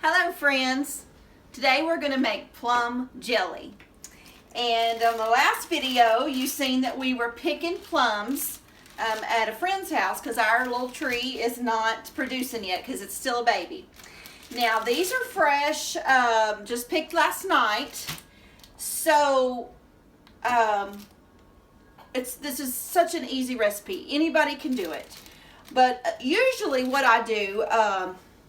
Hello friends, today we're going to make plum jelly. And on the last video you seen that we were picking plums at a friend's house because our little tree is not producing yet because it's still a baby. Now these are fresh, just picked last night. So this is such an easy recipe. Anybody can do it. But usually what I do,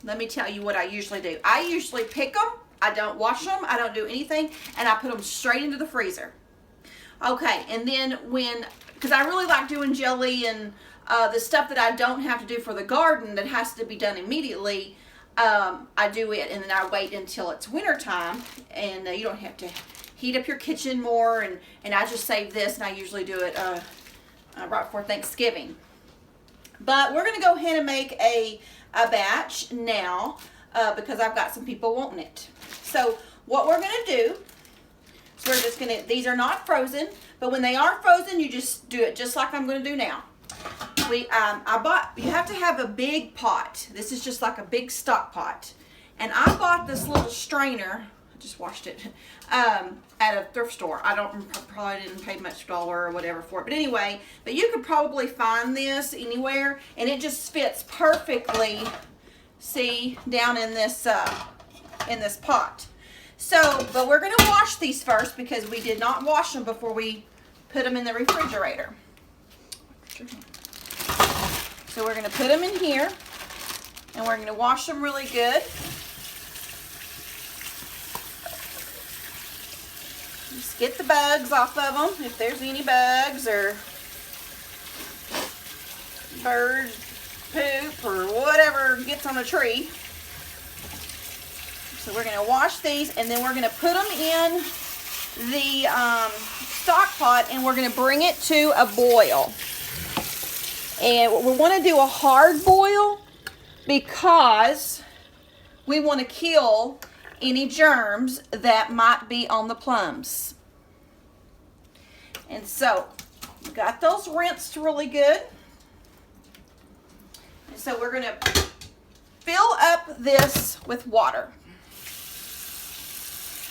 let me tell you what I usually do. I usually pick them, I don't wash them, I don't do anything, and I put them straight into the freezer. Okay, and then because I really like doing jelly and the stuff that I don't have to do for the garden that has to be done immediately, I do it and then I wait until it's winter time and you don't have to heat up your kitchen more, and I just save this and I usually do it right before Thanksgiving. But we're going to go ahead and make a batch now because I've got some people wanting it. So what we're going to do is we're just going to, these are not frozen, but when they are frozen, you just do it just like I'm going to do now. You have to have a big pot. This is just like a big stock pot. And I bought this little strainer. I just washed it at a thrift store. Probably didn't pay much dollar or whatever for it. But anyway, but you could probably find this anywhere, and it just fits perfectly. See, down in this pot. So, but we're going to wash these first because we did not wash them before we put them in the refrigerator. So we're going to put them in here, and we're going to wash them really good. Just get the bugs off of them, if there's any bugs or bird poop or whatever gets on a tree. So we're going to wash these, and then we're going to put them in the stock pot, and we're going to bring it to a boil. And we want to do a hard boil because we want to kill any germs that might be on the plums. And so, we got those rinsed really good. And so we're going to fill up this with water.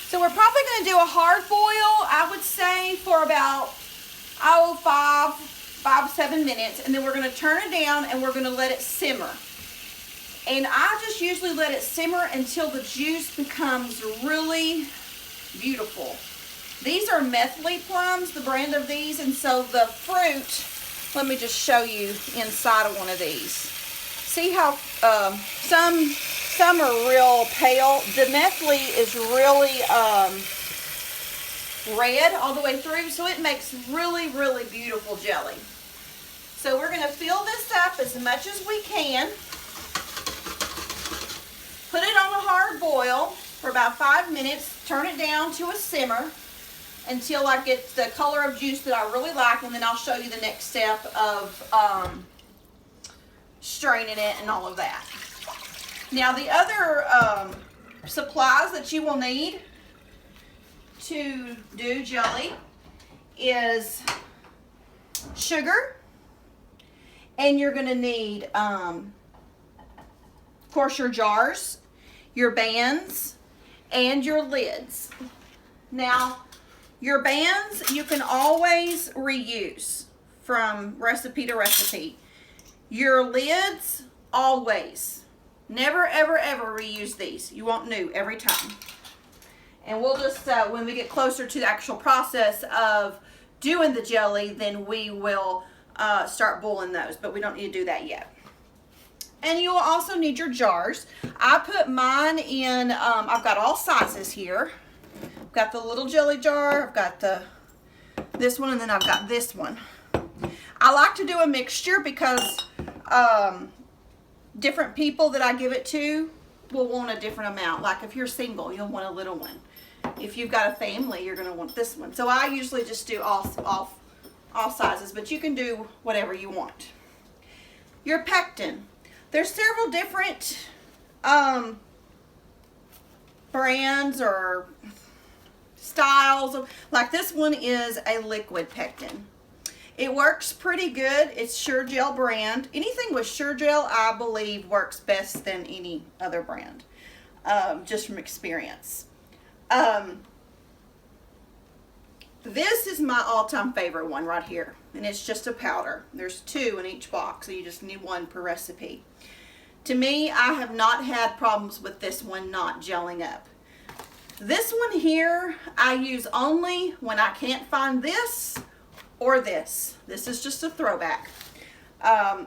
So we're probably going to do a hard boil, I would say, for about 5-7 minutes. And then we're going to turn it down and we're going to let it simmer. And I just usually let it simmer until the juice becomes really beautiful. These are Methley plums, the brand of these, and so the fruit, let me just show you inside of one of these. See how some are real pale. The Methley is really red all the way through, so it makes really, really beautiful jelly. So we're going to fill this up as much as we can. Put it on a hard boil for about 5 minutes. Turn it down to a simmer until I get the color of juice that I really like, and then I'll show you the next step of straining it and all of that. Now the other supplies that you will need to do jelly is sugar, and you're going to need of course your jars, your bands, and your lids. Now, your bands you can always reuse from recipe to recipe. Your lids, always. Never, ever, ever reuse these. You want new every time. And we'll just, when we get closer to the actual process of doing the jelly, then we will start boiling those, but we don't need to do that yet. And you will also need your jars. I put mine in, I've got all sizes here. I've got the little jelly jar, I've got this one, and then I've got this one. I like to do a mixture because different people that I give it to will want a different amount. Like if you're single, you'll want a little one. If you've got a family, you're going to want this one. So I usually just do all sizes, but you can do whatever you want. Your pectin. There's several different brands or styles. Like this one is a liquid pectin. It works pretty good. It's Sure-Gel brand. Anything with Sure-Gel, I believe, works best than any other brand. just from experience. This is my all-time favorite one right here, and it's just a powder. There's 2 in each box, so you just need 1 per recipe. To me, I have not had problems with this one not gelling up. This one here, I use only when I can't find this or this. This is just a throwback.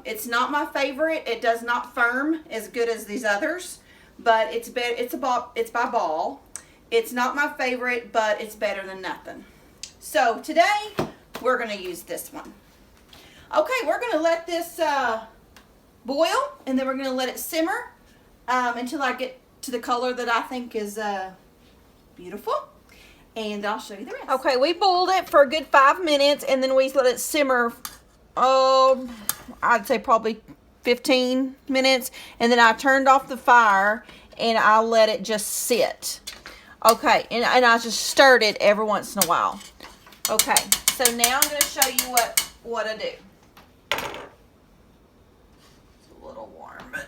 It's not my favorite. It does not firm as good as these others, but it's by Ball. It's not my favorite, but it's better than nothing. So today we're going to use this one. Okay, we're going to let this boil, and then we're going to let it simmer until I get to the color that I think is beautiful, and I'll show you the rest. Okay, we boiled it for a good 5 minutes, and then we let it simmer, I'd say probably 15 minutes, and then I turned off the fire, and I let it just sit. Okay, and I just stirred it every once in a while. Okay, so now I'm going to show you what I do. It's a little warm, but...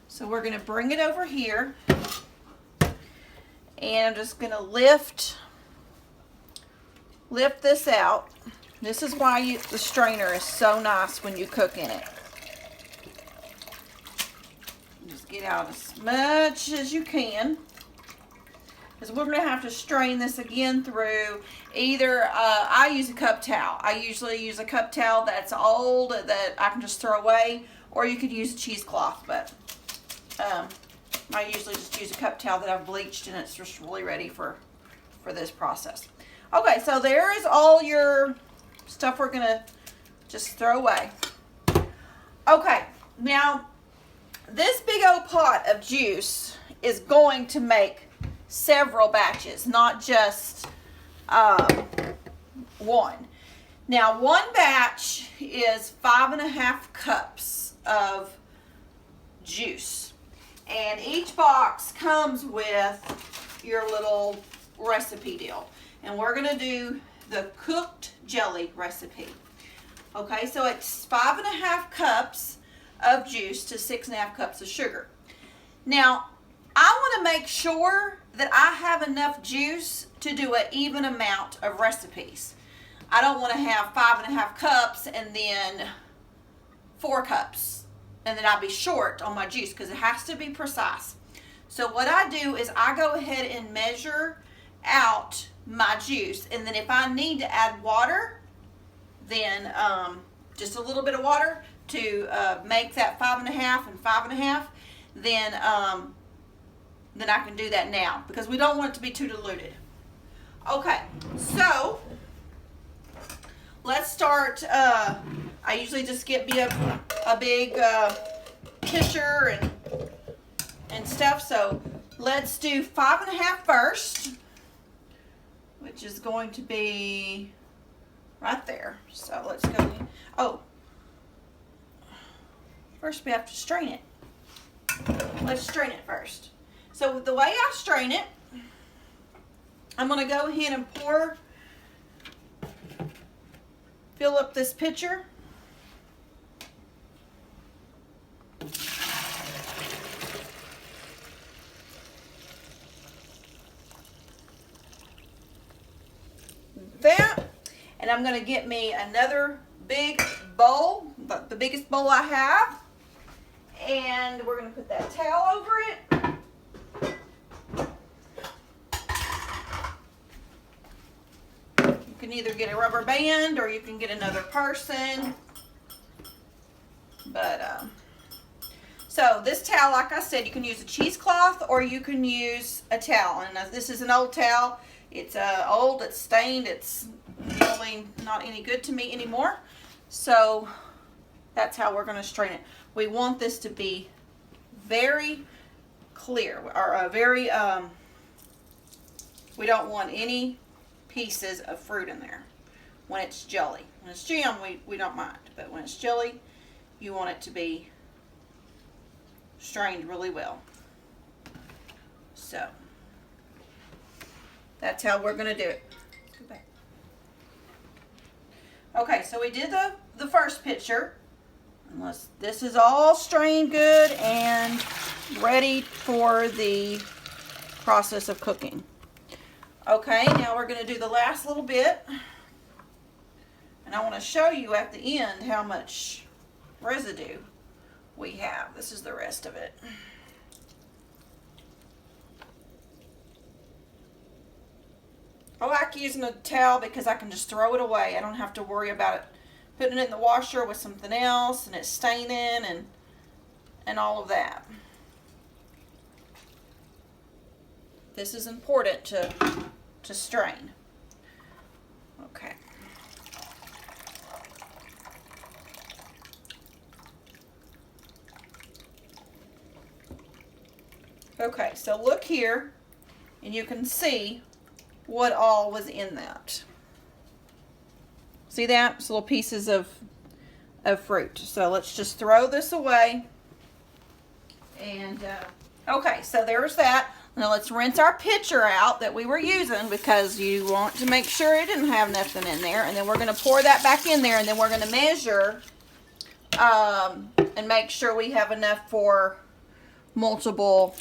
So we're going to bring it over here, and I'm just going to lift this out. This is why the strainer is so nice when you cook in it. Just get out as much as you can, because we're going to have to strain this again through either, I use a cup towel. I usually use a cup towel that's old that I can just throw away, or you could use a cheesecloth, but I usually just use a cup towel that I've bleached, and it's just really ready for this process. Okay, so there is all your stuff we're going to just throw away. Okay, now this big old pot of juice is going to make several batches, not just one. Now, one batch is 5.5 cups of juice, and each box comes with your little recipe deal, and we're going to do the cooked jelly recipe. Okay, so it's 5.5 cups of juice to 6.5 cups of sugar. Now, I want to make sure that I have enough juice to do an even amount of recipes. I don't want to have 5.5 cups and then 4 cups, and then I'll be short on my juice, because it has to be precise. So what I do is I go ahead and measure out my juice, and then if I need to add water, then just a little bit of water to make that 5.5 and 5.5, then I can do that now, because we don't want it to be too diluted. Okay, so let's start. I usually just get me a big pitcher and stuff. So let's do 5.5 first, which is going to be right there. So let's go. Oh, first we have to strain it. Let's strain it first. So the way I strain it, I'm going to go ahead and fill up this pitcher. That, and I'm going to get me another big bowl, the biggest bowl I have, and we're going to put that towel over it. You can either get a rubber band or you can get another person. But so this towel, like I said, you can use a cheesecloth or you can use a towel. And this is an old towel. It's old, it's stained, it's really not any good to me anymore. So that's how we're going to strain it. We want this to be very clear, or very, we don't want any pieces of fruit in there when it's jelly. When it's jam, we don't mind, but when it's jelly, you want it to be strained really well. So that's how we're going to do it. Go back. Okay, so we did the first pitcher. Unless this is all strained good and ready for the process of cooking. Okay, now we're going to do the last little bit. And I want to show you at the end how much residue we have. This is the rest of it. I like using a towel because I can just throw it away. I don't have to worry about it putting it in the washer with something else and it's staining and all of that. This is important to strain. Okay. Okay, so look here, and you can see what all was in that. See that? It's little pieces of fruit. So let's just throw this away. And, okay, so there's that. Now let's rinse our pitcher out that we were using because you want to make sure it didn't have nothing in there. And then we're going to pour that back in there, and then we're going to measure and make sure we have enough for multiple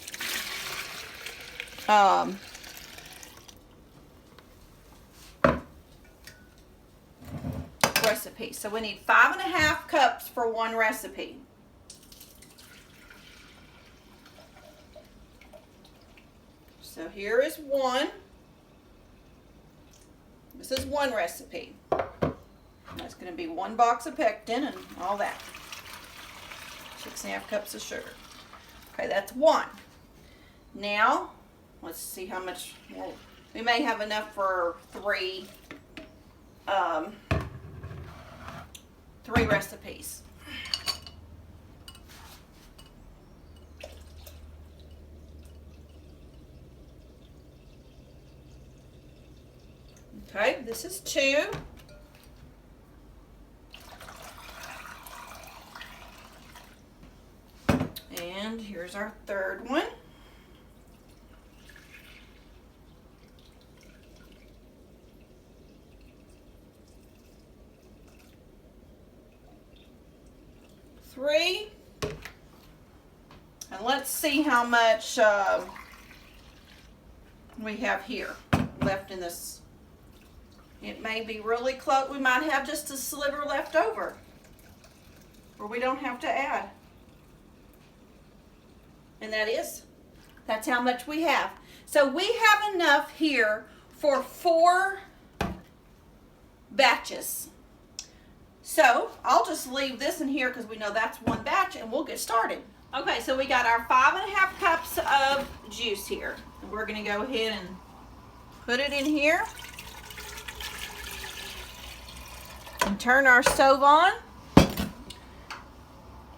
recipes. So we need 5.5 cups for one recipe. So here is one. This is one recipe. That's going to be 1 box of pectin and all that. 6.5 cups of sugar. Okay, that's one. Now, let's see how much. Well, we may have enough for three recipes. Okay, this is 2. And here's our third one. Three. And let's see how much we have here left in this. It may be really close. We might have just a sliver left over, or we don't have to add. And that's how much we have. So we have enough here for 4 batches. So I'll just leave this in here because we know that's one batch, and we'll get started. Okay, so we got our 5.5 cups of juice here. And we're going to go ahead and put it in here. And turn our stove on.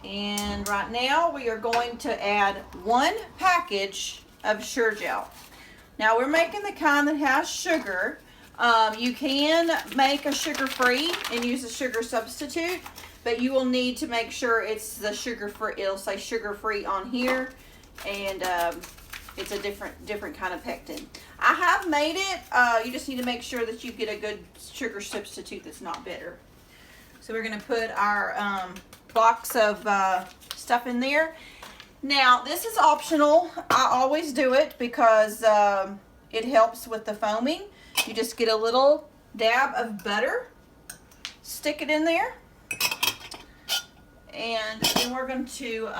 And right now we are going to add 1 package of sugar gel. Now we're making the kind that has sugar. You can make a sugar-free and use a sugar substitute, but you will need to make sure it's the sugar-free. It'll say sugar-free on here, and it's a different kind of pectin. I have made it. You just need to make sure that you get a good sugar substitute that's not bitter. So we're going to put our box of stuff in there. Now this is optional. I always do it because it helps with the foaming. You just get a little dab of butter, stick it in there, and then we're going to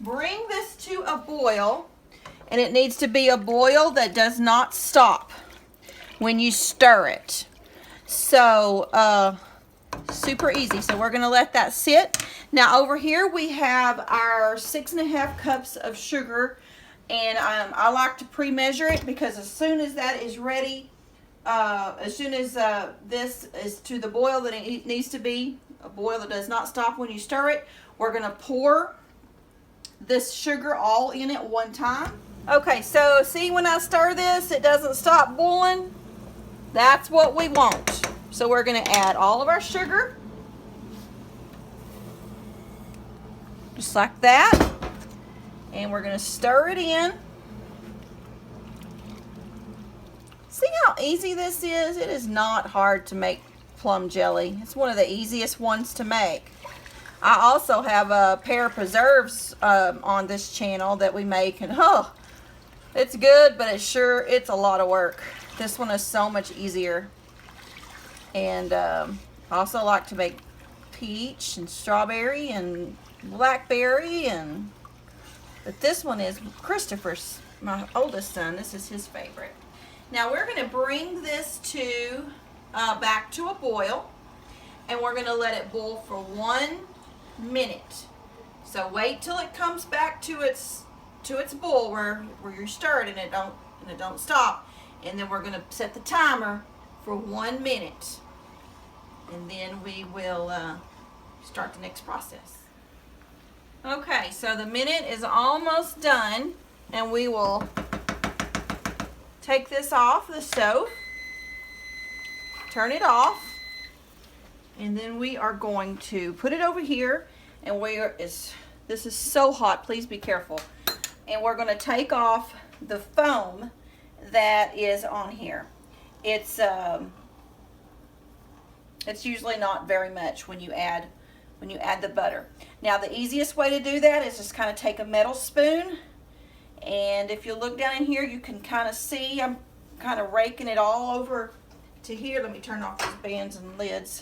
bring this to a boil, and it needs to be a boil that does not stop when you stir it. So super easy. So we're going to let that sit. Now over here we have our 6.5 cups of sugar, and I like to pre-measure it because as soon as that is ready, as soon as this is to the boil that it needs to be, a boil that does not stop when you stir it, we're going to pour this sugar all in at one time. Okay, so see, when I stir this, it doesn't stop boiling. That's what we want. So we're going to add all of our sugar, just like that, and we're going to stir it in. See how easy this is? It is not hard to make plum jelly. It's one of the easiest ones to make. I also have a pair of preserves on this channel that we make, and oh, it's good, but it's a lot of work. This one is so much easier. And I also like to make peach and strawberry and blackberry, but this one is Christopher's, my oldest son. This is his favorite. Now we're going to bring this to back to a boil, and we're going to let it boil for 1 minute. So wait till it comes back to its boil where you're stirred and it don't stop, and then we're going to set the timer for 1 minute, and then we will start the next process. Okay, so the minute is almost done, and we will take this off the stove, turn it off, and then we are going to put it over here, and this is so hot, please be careful. And we're going to take off the foam that is on here. It's usually not very much when you add the butter. Now the easiest way to do that is just kind of take a metal spoon, and if you look down in here, you can kind of see I'm kind of raking it all over to here. Let me turn off these bands and lids.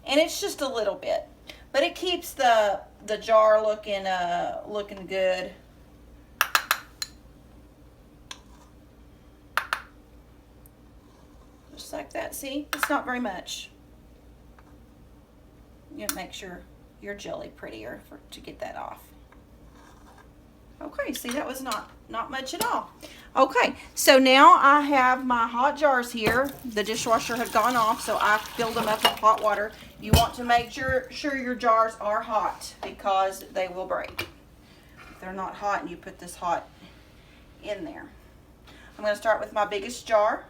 And it's just a little bit, but it keeps the jar looking good. Just like that. See, it's not very much. You have to make sure your jelly prettier to get that off. Okay, see, that was not much at all. Okay, so now I have my hot jars here. The dishwasher had gone off, so I filled them up with hot water. You want to make sure your jars are hot, because they will break if they're not hot and you put this hot in there. I'm going to start with my biggest jar.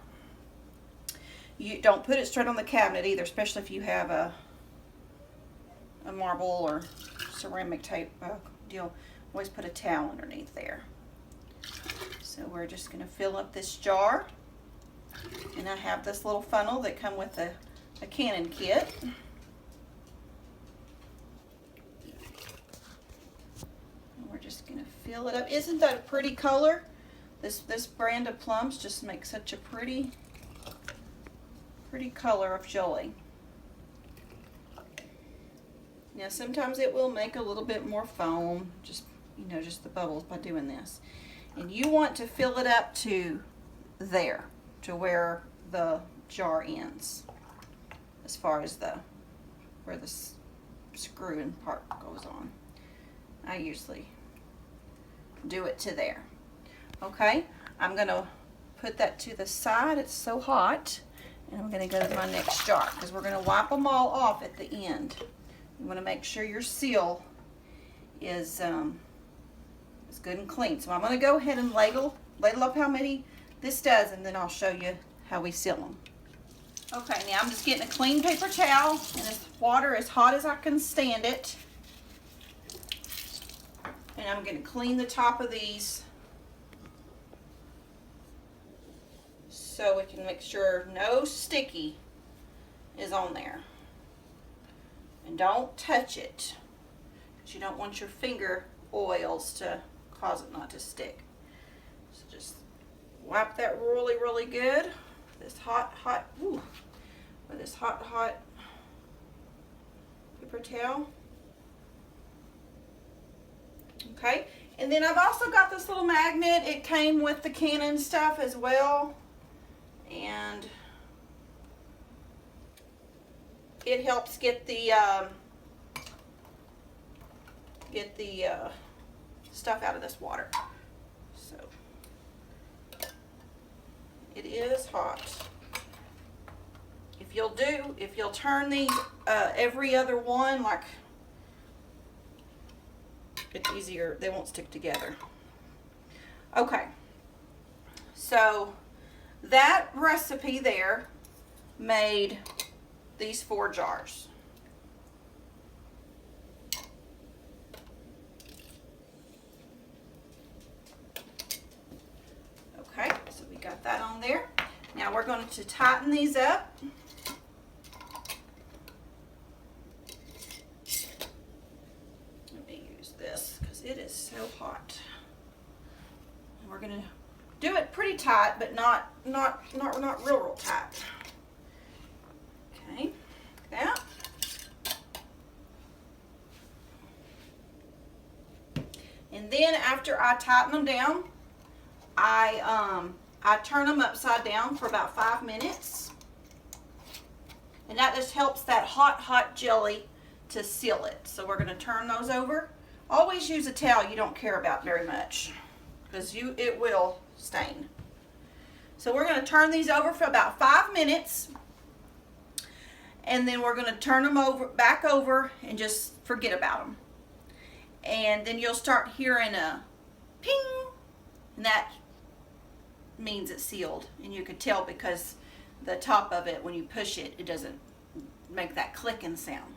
You don't put it straight on the cabinet either, especially if you have a marble or ceramic type deal. Always put a towel underneath there. So we're just going to fill up this jar, and I have this little funnel that come with a cannon kit. And we're just going to fill it up. Isn't that a pretty color? This brand of Plums just makes such a pretty color of jelly. Now sometimes it will make a little bit more foam, just the bubbles by doing this. And you want to fill it up to there, to where the jar ends, as far as where the screwing part goes on. I usually do it to there. Okay, I'm gonna put that to the side. It's so hot, and I'm gonna go to my next jar, because we're gonna wipe them all off at the end. You want to make sure your seal is good and clean. So I'm going to go ahead and ladle up how many this does, and then I'll show you how we seal them. Okay, now I'm just getting a clean paper towel, and this water as hot as I can stand it. And I'm going to clean the top of these so we can make sure no sticky is on there. And don't touch it, because you don't want your finger oils to cause it not to stick. So just wipe that really, really good. This hot, with this hot paper towel. Okay, and then I've also got this little magnet. It came with the Canon stuff as well, and it helps get the stuff out of this water. So it is hot. If you'll turn these every other one, like, it's easier, they won't stick together. Okay, so that recipe there made these 4 jars. Okay, so we got that on there. Now we're going to tighten these up. we're gonna do it pretty tight, but not real tight. Okay, like that. And then after I tighten them down, I turn them upside down for about 5 minutes. And that just helps that hot jelly to seal it. So we're going to turn those over. Always use a towel you don't care about very much, because it will stain. So we're going to turn these over for about 5 minutes. And then we're going to turn them back over and just forget about them. And then you'll start hearing a ping, and that means it's sealed. And you could tell because the top of it, when you push it, it doesn't make that clicking sound.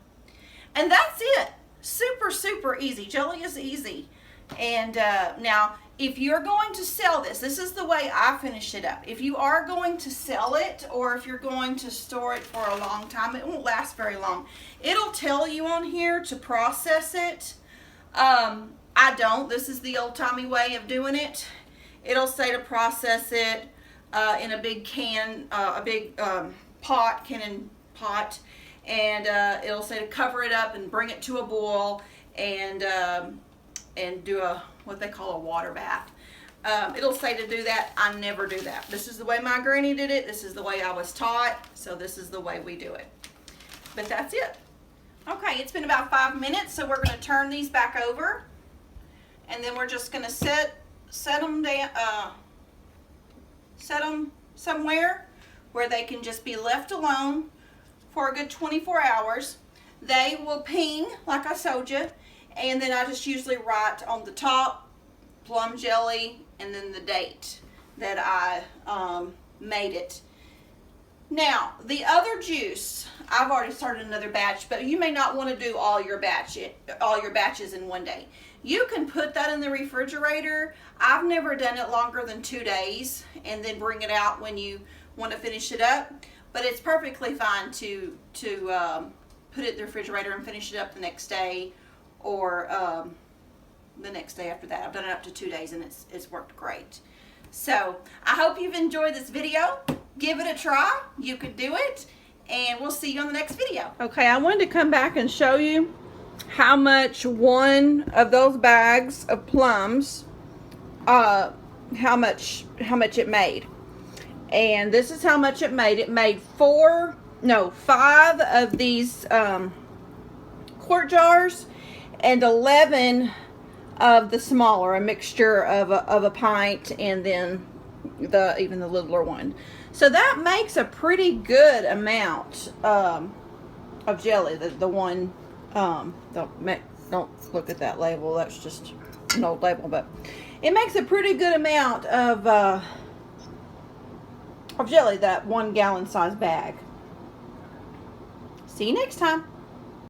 And that's it. Super easy. Jelly is easy. And now, if you're going to sell this is the way I finish it up. If you are going to sell it, or if you're going to store it for a long time, it won't last very long. It'll tell you on here to process it. I don't. This is the old-timey way of doing it. It'll say to process it in a big can, cannon pot, and it'll say to cover it up and bring it to a boil and do what they call a water bath. It'll say to do that. I never do that. This is the way my granny did it. This is the way I was taught. So this is the way we do it. But that's it. Okay, it's been about 5 minutes, so we're going to turn these back over, and then we're just going to set them down, set them somewhere where they can just be left alone for a good 24 hours. They will ping, like I told you, and then I just usually write on the top plum jelly and then the date that I made it. Now, the other juice, I've already started another batch, but you may not want to do all your batches in one day. You can put that in the refrigerator. I've never done it longer than 2 days and then bring it out when you want to finish it up. But it's perfectly fine to put it in the refrigerator and finish it up the next day, or the next day after that. I've done it up to 2 days, and it's worked great. So I hope you've enjoyed this video. Give it a try. You could do it, and we'll see you on the next video. Okay, I wanted to come back and show you how much one of those bags of plums, how much it made. And this is how much it made. It made 5 of these quart jars and 11 of the smaller, a mixture of a pint and then even the littler one. So that makes a pretty good amount of jelly. The one, don't look at that label. That's just an old label, but it makes a pretty good amount of jelly, that 1 gallon size bag. See you next time.